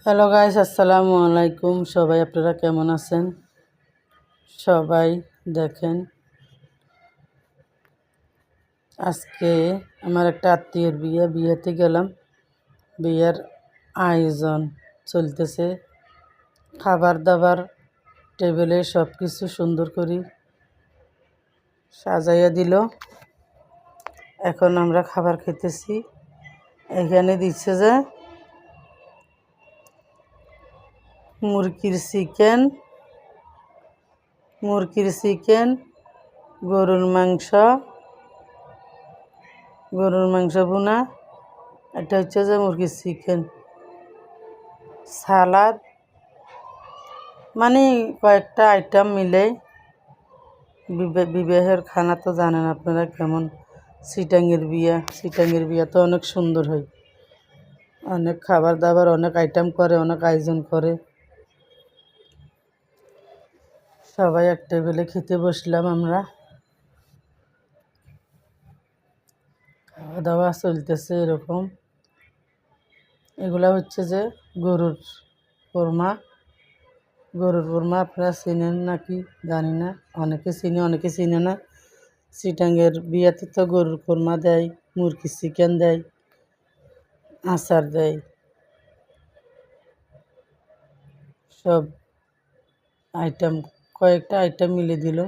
Hello guys, আসসালামু আলাইকুম। সবাই আপনারা কেমন আছেন? সবাই দেখেন, আজকে আমার একটা আত্মীয়ের বিয়েতে গেলাম। বিয়ের আয়োজন চলতেছে, খাবার দাবার টেবিলে সব কিছু সুন্দর করে সাজাইয়া দিল। এখন আমরা খাবার খেতেছি। এখানে দিচ্ছে যে মুরগির চিকেন, গরুর মাংস ভুনা। এটা হচ্ছে যে মুরগির চিকেন, সালাদ, মানে কয়েকটা আইটেম মিলে বিবাহের খানা তো জানেন আপনারা কেমন। সিটাঙের বিয়া তো অনেক সুন্দর হয়, অনেক খাবার দাবার, অনেক আইটেম করে, অনেক আয়োজন করে। সবাই এক টেবিলে খেতে বসলাম আমরা। খাওয়া দাওয়া চলতেছে এরকম। এগুলা হচ্ছে যে গরুর কোরমা। আপনারা চিনেন নাকি জানি না, অনেকে চিনে অনেকে চিনে না। সিটাঙের বিয়াতে তো গরুর কোরমা দেয়, মুরগির চিকেন দেয়, আচার দেয়, সব আইটেম, কয়েকটা আইটেম মিলে দিল।